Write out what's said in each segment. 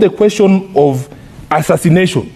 the question of assassination,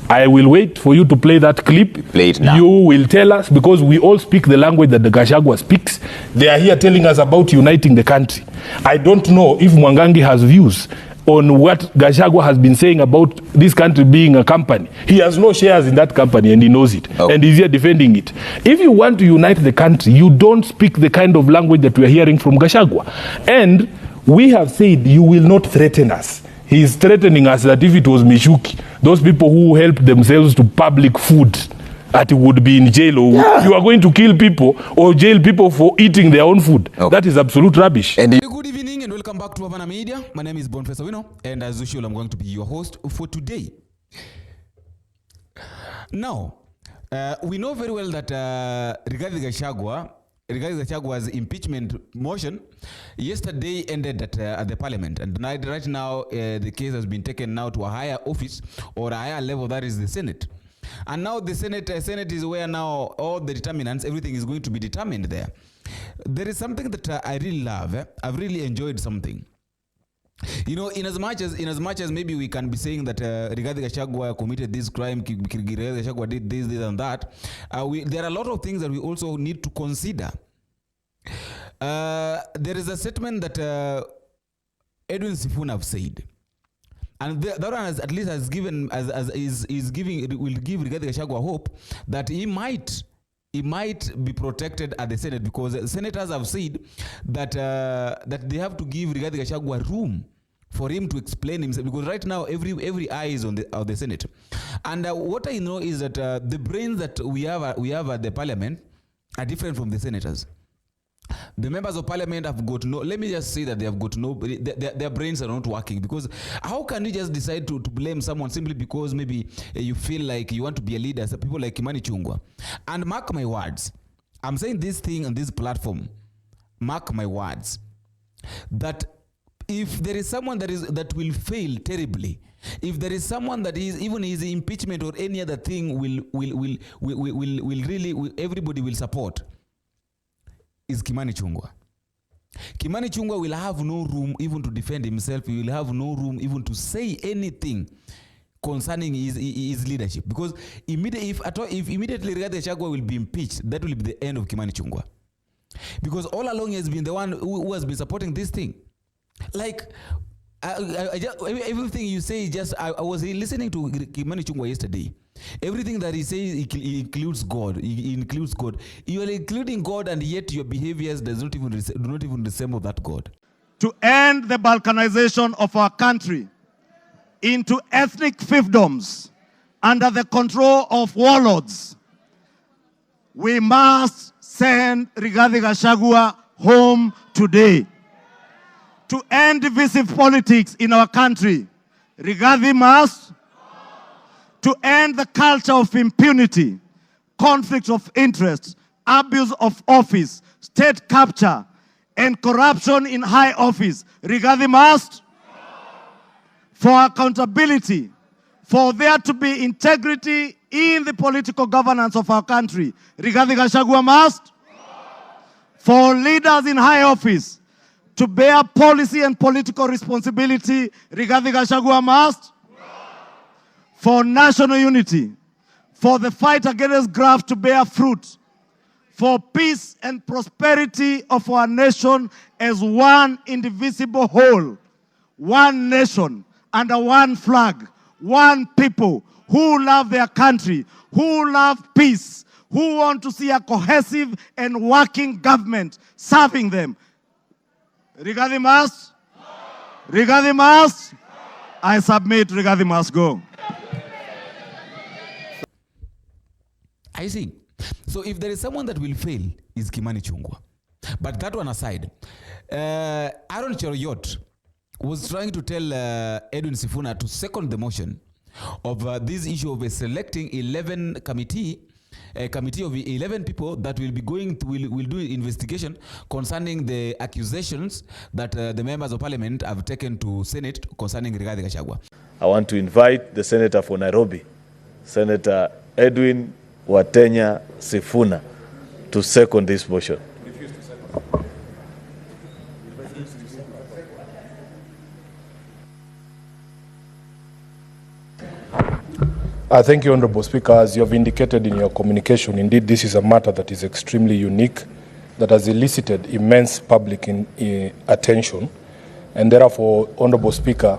I will wait for you to play that clip. Play it now. You will tell us, because we all speak the language that the Gachagua speaks. They are here telling us about uniting the country. I don't know if Mwangangi has views on what Gachagua has been saying about this country being a company. He has no shares in that company and he knows it. Oh. And he's here defending it. If you want to unite the country, you don't speak the kind of language that we are hearing from Gachagua. And we have said you will not threaten us. He is threatening us that if it was Mishuki, those people who helped themselves to public food, that would be in jail, or you are going to kill people or jail people for eating their own food. Okay. That is absolute rubbish. And good evening and welcome back to Havana Media. My name is Sifuna, and as usual, I'm going to be your host for today. Now, we know very well that regarding Gachagua's impeachment motion yesterday ended at the parliament, and right now the case has been taken now to a higher office or a higher level, that is the Senate. And now the Senate is where now all the determinants, everything is going to be determined there. There is something that I really love. I've really enjoyed something. You know, in as much as maybe we can be saying that Rigathi Gachagua committed this crime, Rigathi Gachagua did this and that, there are a lot of things that we also need to consider. There is a statement that Edwin Sifuna have said, and that one at least has given will give Rigathi Gachagua hope that he might be protected at the Senate, because senators have said that that they have to give Rigathi Gachagua room for him to explain himself, because right now every eye is on the Senate. And what I know is that the brains that we have at the parliament are different from the senators. The members of parliament have got no, let me just say that they have got no, their brains are not working, because how can you just decide to blame someone simply because maybe you feel like you want to be a leader, so people like Kimani Chungwa. And mark my words, I'm saying this thing on this platform, mark my words, that if there is someone that will fail terribly, if there is someone that is even his impeachment or any other thing will really everybody will support, is Kimani Chungwa. Kimani Chungwa will have no room even to defend himself. He will have no room even to say anything concerning his leadership, because if immediately Rigathi Gachagua will be impeached, that will be the end of Kimani Chungwa, because all along he has been the one who has been supporting this thing. Like everything you say, I was listening to Kimani Chungwa yesterday. Everything that he says, he includes God. He includes God. You are including God, and yet your behaviors do not even resemble that God. To end the balkanization of our country into ethnic fiefdoms under the control of warlords, we must send Rigathi Gachagua home today. To end divisive politics in our country, Rigathi must. To end the culture of impunity, conflict of interest, abuse of office, state capture, and corruption in high office, Rigathi must. For accountability, for there to be integrity in the political governance of our country, Rigathi Gachagua must. For leaders in high office to bear policy and political responsibility, Rigathi Gachagua must. For national unity, for the fight against graft to bear fruit, for peace and prosperity of our nation as one indivisible whole, one nation under one flag, one people who love their country, who love peace, who want to see a cohesive and working government serving them. Rigathi must. Rigathi must. I submit, Rigathi must go. I see. So if there is someone that will fail, is Kimani Chungwa. But that one aside, Aaron Cheruiyot was trying to tell Edwin Sifuna to second the motion of this issue of selecting 11 committee of 11 people that will be will do investigation concerning the accusations that the members of parliament have taken to Senate concerning Rigathi Gachagua. I want to invite the Senator for Nairobi, Senator Edwin Watenya Sifuna, to second this motion. Thank you, Honorable Speaker. As you have indicated in your communication, indeed this is a matter that is extremely unique, that has elicited immense public attention, and therefore, Honorable Speaker,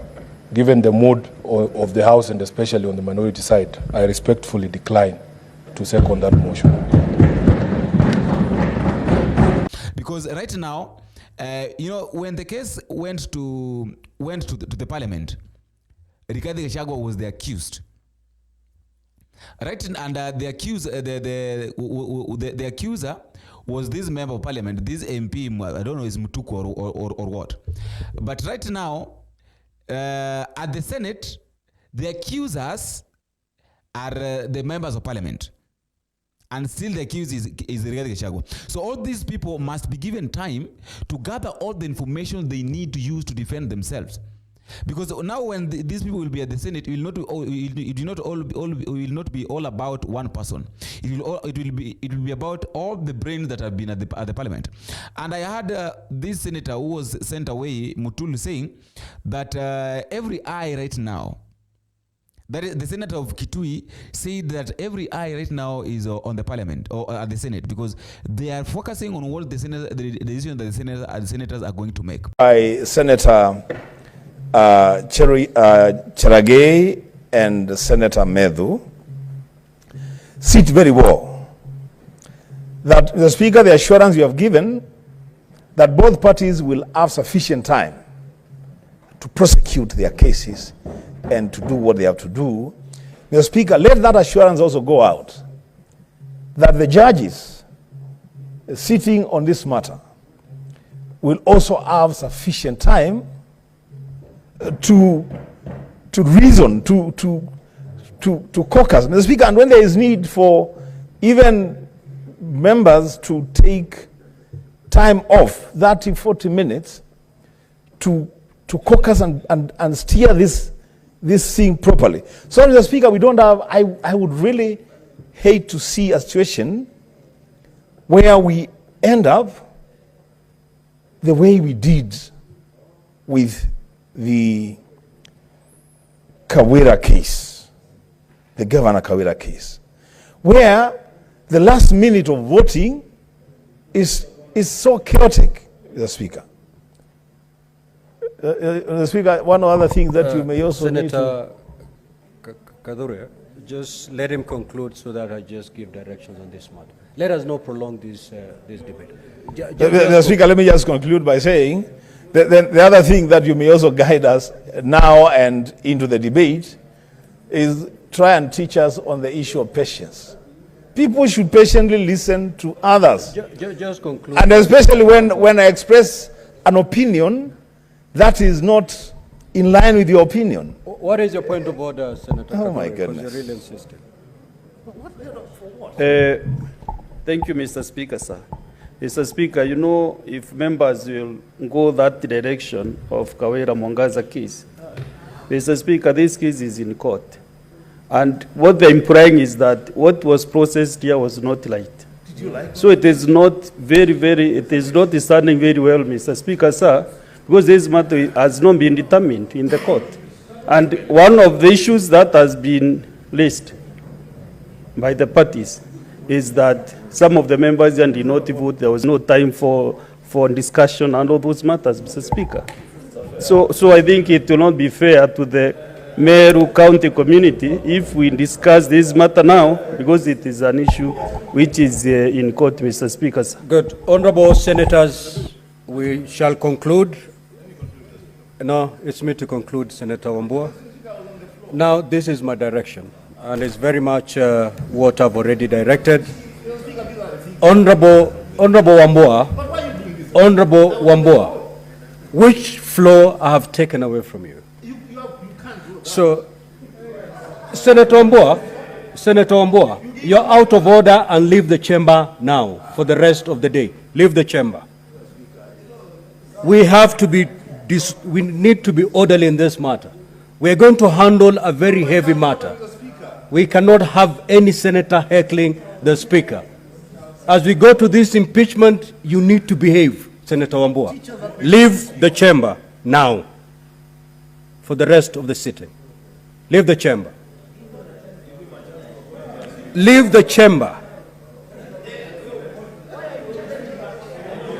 given the mood of the House and especially on the minority side, I respectfully decline to second that motion. Because right now, when the case went to the parliament, Rigathi Gachagua was the accused. Right, and the accuser was this member of parliament, this MP, I don't know, is Mutuku or what. But right now, at the Senate, the accusers are the members of parliament. And still the accused is Rigathi Gachagua. So all these people must be given time to gather all the information they need to use to defend themselves. Because now when these people will be at the Senate, it will not be all about one person. It will be about all the brains that have been at the parliament. And I had this senator who was sent away, Mutulu, saying that every eye right now, that is, the senator of Kitui said that every eye right now is on the parliament or at the Senate, because they are focusing on what the decision that the senators are going to make. By Senator Cheragei and Senator Medhu sit very well. That the Speaker, the assurance you have given that both parties will have sufficient time to prosecute their cases and to do what they have to do. Mr. Speaker, let that assurance also go out that the judges sitting on this matter will also have sufficient time to reason, to caucus. Mr. Speaker, and when there is need for even members to take time off, 30, 40 minutes, to caucus and steer this thing properly. So, Mr. Speaker, we don't have, I would really hate to see a situation where we end up the way we did with the Kawira case, the Governor Kawira case, where the last minute of voting is so chaotic, Mr. Speaker. Mr. Speaker, one other thing that you may also Senator Kadure, just let him conclude so that I just give directions on this matter. Let us not prolong this debate. Mr. Speaker, let me just conclude by saying the other thing that you may also guide us now and into the debate is try and teach us on the issue of patience. People should patiently listen to others. Just conclude. And especially when I express an opinion that is not in line with your opinion. What is your point of order, Senator? Oh, my goodness. You're really insisting. Thank you, Mr. Speaker, sir. Mr. Speaker, you know, if members will go that direction of Kawira Mwangaza case, Mr. Speaker, this case is in court. And what they're implying is that what was processed here was not right. Did you like? So it is not it is not standing very well, Mr. Speaker, sir, because this matter has not been determined in the court. And one of the issues that has been raised by the parties is that some of the members did not vote. There was no time for discussion and all those matters, Mr. Speaker. So I think it will not be fair to the Meru County community if we discuss this matter now, because it is an issue which is in court, Mr. Speaker. Good. Honorable Senators, we shall conclude. No, it's me to conclude, Senator Wambua. Now, this is my direction, and it's very much what I've already directed. Honorable Wambua, which floor I have taken away from you? So, Senator Wambua, you're out of order and leave the chamber now for the rest of the day. Leave the chamber. We need to be orderly in this matter. We are going to handle a very heavy matter. We cannot have any senator heckling the speaker. As we go to this impeachment, you need to behave, Senator Wambua. Leave the chamber now for the rest of the sitting. Leave the chamber. leave the chamber.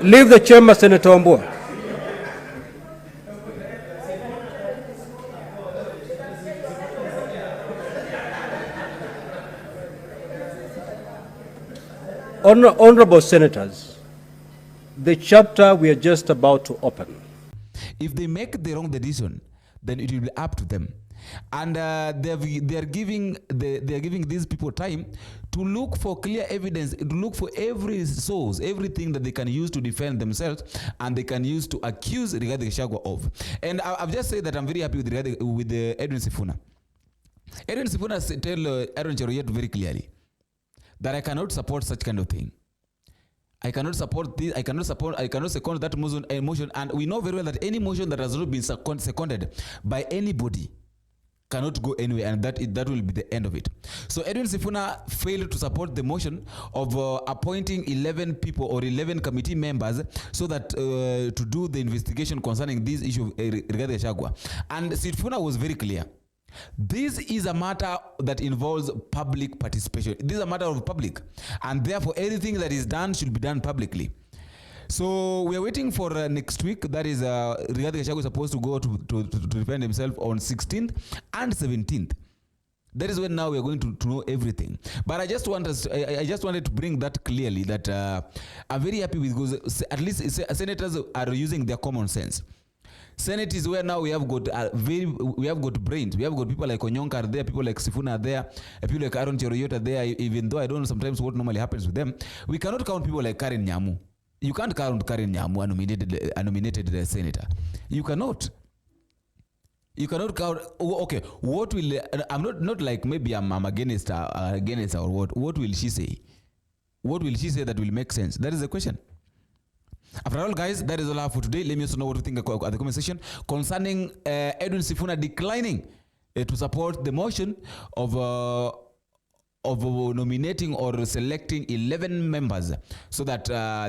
Leave the chamber, Senator Wambua. Honorable Senators, the chapter we are just about to open. If they make the wrong decision, then it will be up to them. And they are giving these people time to look for clear evidence, to look for every source, everything that they can use to defend themselves and they can use to accuse Rigathi Gachagua of. And I've just said that I'm very happy with Edwin Sifuna. Edwin Sifuna tell Aaron Cheruiyot very clearly that I cannot support such kind of thing. I cannot support this. I cannot second that motion. And we know very well that any motion that has not been seconded by anybody cannot go anywhere, and that will be the end of it. So Edwin Sifuna failed to support the motion of appointing 11 people or 11 committee members so that to do the investigation concerning this issue of Rigathi Gachagua. And Sifuna was very clear. This is a matter that involves public participation. This is a matter of public, and therefore anything that is done should be done publicly. So we are waiting for next week. That is Rigathi Gachagua is supposed to go to defend himself on 16th and 17th. That is when now we are going to know everything. But I just wanted to bring that clearly that I'm very happy with, because at least senators are using their common sense. Senate is where now we have got brains. We have got people like Onyonka are there, people like Sifuna are there, people like Aaron Cheruiyot are there. Even though I don't know sometimes what normally happens with them, we cannot count people like Karen Nyamu. You can't count Karen Nyamu, a nominated senator. You cannot. You cannot count. Okay, what will I'm not like maybe I'm against her or what? What will she say? What will she say that will make sense? That is the question. After all, guys, that is all I have for today. Let me also know what you think at the comment section concerning Edwin Sifuna declining to support the motion of nominating or selecting 11 members so that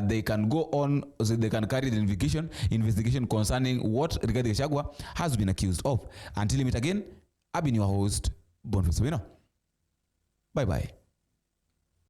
they can go on, so they can carry the investigation concerning what Rigathi Gachagua has been accused of. Until we meet again, I've been your host, Boniface Sifuna. Bye-bye.